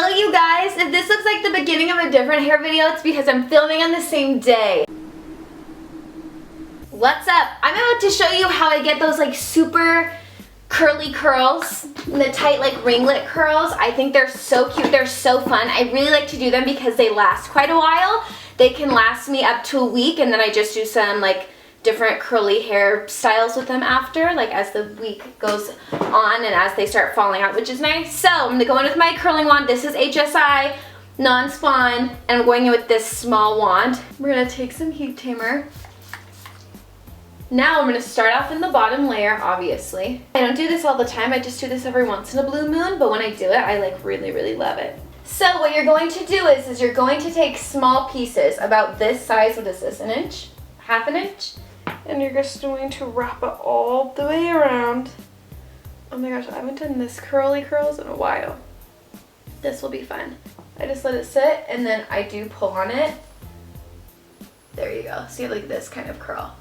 Hello you guys, if this looks like the beginning of a different hair video, it's because I'm filming on the same day. What's up? I'm about to show you how I get those like super curly curls, the tight like ringlet curls. I think they're so cute, they're so fun. I really like to do them because they last quite a while. They can last me up to a week, and then I just do some like different curly hair styles with them after, like as the week goes on and as they start falling out, which is nice. So I'm gonna go in with my curling wand. This is HSI non-spawn, and I'm going in with this small wand. We're gonna take some heat tamer. Now I'm gonna start off in the bottom layer, obviously. I don't do this all the time, I just do this every once in a blue moon, but when I do it, I like really love it. So what you're going to do is you're going to take small pieces, about this size. What is this, an inch? Half an inch? And you're just going to wrap it all the way around. Oh my gosh, I haven't done this curly curls in a while. This will be fun. I just let it sit, and then I do pull on it. There you go. So you have like this kind of curl.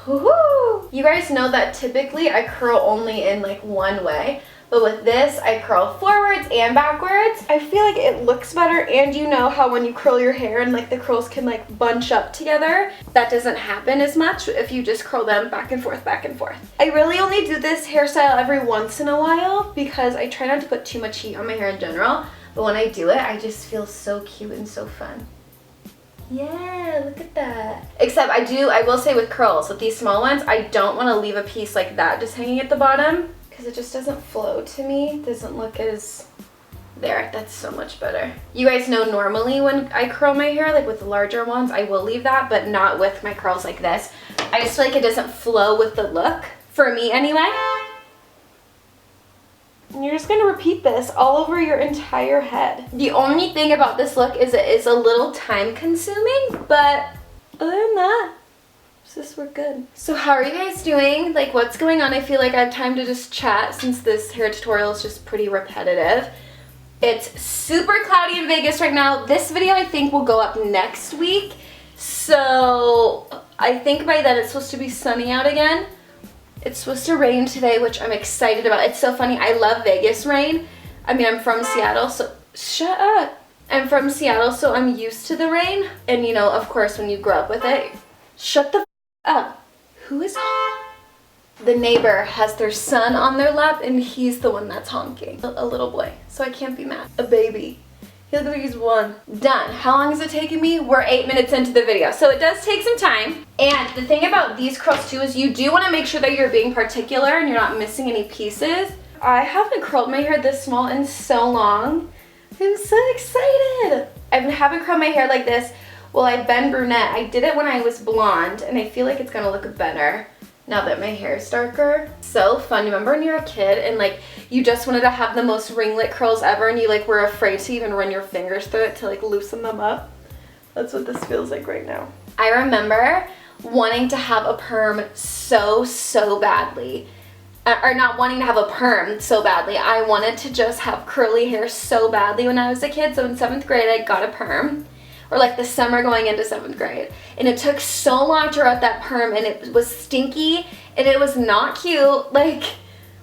Woohoo! You guys know that typically I curl only in like one way, but with this I curl forwards and backwards. I feel like it looks better, and you know how when you curl your hair and like the curls can like bunch up together, that doesn't happen as much if you just curl them back and forth, back and forth. I really only do this hairstyle every once in a while because I try not to put too much heat on my hair in general, but when I do it, I just feel so cute and so fun. Yeah, look at that. Except I will say with curls, with these small ones, I don't want to leave a piece like that just hanging at the bottom because it just doesn't flow to me. It doesn't look as... There, that's so much better. You guys know normally when I curl my hair, like with the larger ones, I will leave that, but not with my curls like this. I just feel like it doesn't flow with the look, for me anyway. And you're just going to repeat this all over your entire head. The only thing about this look is it is a little time consuming, but other than that, we're good. So how are you guys doing? Like, what's going on? I feel like I have time to just chat since this hair tutorial is just pretty repetitive. It's super cloudy in Vegas right now. This video I think will go up next week. So I think by then it's supposed to be sunny out again. It's supposed to rain today, which I'm excited about. It's so funny. I love Vegas rain. I mean, I'm from Seattle, so shut up. I'm from Seattle, so I'm used to the rain. And you know, of course, when you grow up with it, shut the f up. Who is the neighbor has their son on their lap, and he's the one that's honking. A little boy, so I can't be mad. A baby. He looks like he's one. Done. How long is it taking me? We're 8 minutes into the video, so it does take some time. And the thing about these curls too is you do want to make sure that you're being particular and you're not missing any pieces. I haven't curled my hair this small in so long. I'm so excited. I haven't curled my hair like this. Well, I've been brunette. I did it when I was blonde, and I feel like it's gonna look better now that my hair is darker. So fun. Remember when you were a kid and like you just wanted to have the most ringlet curls ever, and you like were afraid to even run your fingers through it to like loosen them up? That's what this feels like right now. I remember wanting to have a perm so badly. Or not wanting to have a perm so badly. I wanted to just have curly hair so badly when I was a kid. So in 7th grade I got a perm. Or like the summer going into 7th grade. And it took so long to grow out that perm, and it was stinky and it was not cute. Like,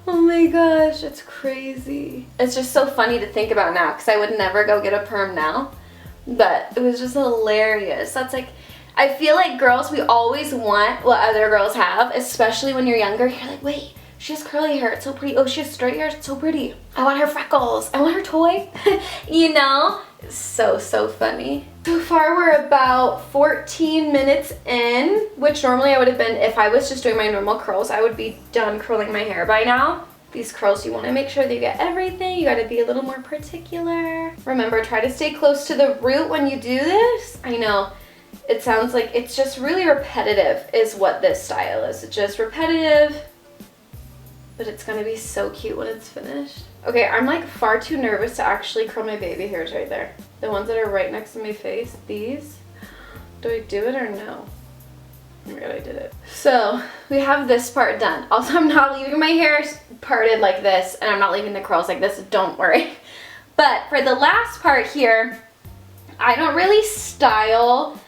oh my gosh, it's crazy. It's just so funny to think about now because I would never go get a perm now. But it was just hilarious. That's like, I feel like girls, we always want what other girls have, especially when you're younger. You're like, wait, she has curly hair, it's so pretty. Oh, she has straight hair, it's so pretty. I want her freckles. I want her toy. You know? So funny. So far we're about 14 minutes in, which normally I would have been, if I was just doing my normal curls, I would be done curling my hair by now. These curls, you want to make sure that you get everything. You got to be a little more particular. Remember, try to stay close to the root when you do this. I know it sounds like it's just really repetitive is what this style is. It's just repetitive, but it's going to be so cute when it's finished. Okay, I'm like far too nervous to actually curl my baby hairs right there. The ones that are right next to my face, these. Do I do it or no? Oh my god, I did it. So, we have this part done. Also, I'm not leaving my hair parted like this, and I'm not leaving the curls like this, don't worry. But for the last part here, I don't really style.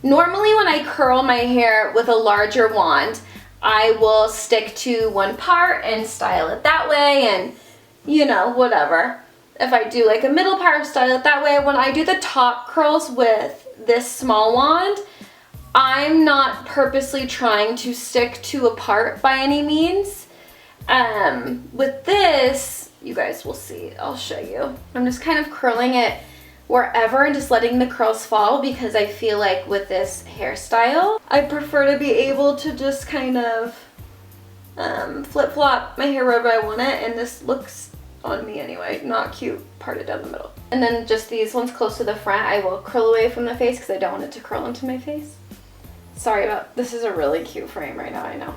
Normally when I curl my hair with a larger wand, I will stick to one part and style it that way, and you know, whatever. if I do like a middle part, style it that way. When I do the top curls with this small wand, I'm not purposely trying to stick to a part by any means. With this, you guys will see, I'll show you. I'm just kind of curling it wherever and just letting the curls fall, because I feel like with this hairstyle, I prefer to be able to just kind of flip-flop my hair wherever I want it, and this looks, on me anyway, not cute parted down the middle. And then just these ones close to the front, I will curl away from the face because I don't want it to curl into my face. Sorry about, this is a really cute frame right now, I know.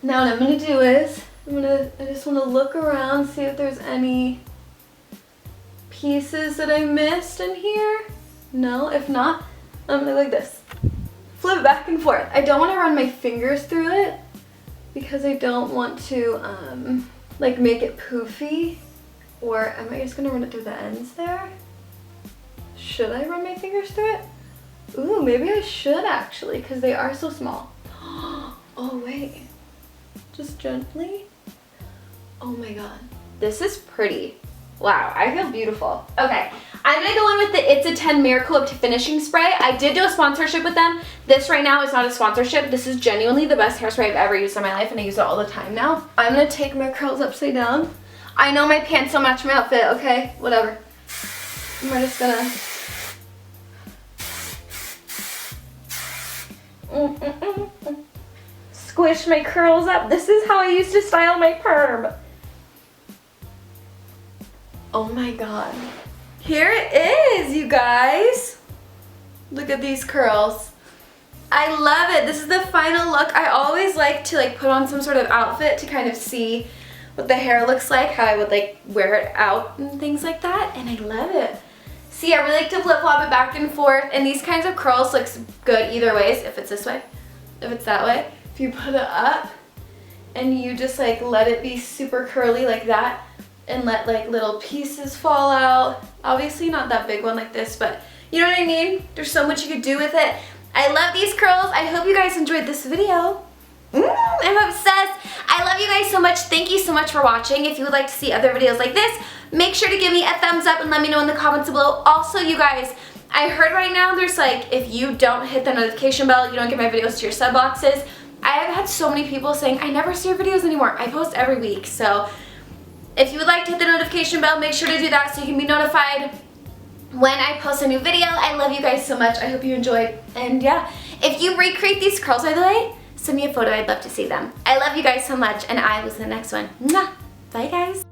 Now what I'm gonna do is, I just wanna look around, see if there's any pieces that I missed in here. No, if not, I'm gonna go like this. Flip back and forth. I don't wanna run my fingers through it because I don't want to like make it poofy. Or am I just gonna run it through the ends there? Should I run my fingers through it? Ooh, maybe I should actually, because they are so small. Oh wait, just gently. Oh my god, this is pretty. Wow, I feel beautiful. Okay, I'm gonna go in with the It's a 10 Miracle Whip Finishing Spray. I did do a sponsorship with them. This right now is not a sponsorship. This is genuinely the best hairspray I've ever used in my life, and I use it all the time now. I'm gonna take my curls upside down. I know my pants don't match my outfit, okay? Whatever. We're just gonna... squish my curls up. This is how I used to style my perm. Oh my god. Here it is, you guys. Look at these curls. I love it. This is the final look. I always like to put on some sort of outfit to kind of see what the hair looks like, how I would wear it out and things like that, and I love it. See, I really like to flip-flop it back and forth, and these kinds of curls looks good either ways, if it's this way, if it's that way. If you put it up and you just let it be super curly like that, and let little pieces fall out. Obviously not that big one like this, but you know what I mean? There's so much you could do with it. I love these curls. I hope you guys enjoyed this video. I'm obsessed. I love you guys so much. Thank you so much for watching. If you would like to see other videos like this, make sure to give me a thumbs up and let me know in the comments below. Also, you guys, I heard right now there's if you don't hit the notification bell, you don't get my videos to your sub boxes. I have had so many people saying, I never see your videos anymore. I post every week, so if you would like to hit the notification bell, make sure to do that so you can be notified when I post a new video. I love you guys so much. I hope you enjoyed. And yeah, if you recreate these curls, by the way, send me a photo. I'd love to see them. I love you guys so much, and I will see you in the next one. Mwah. Bye, guys.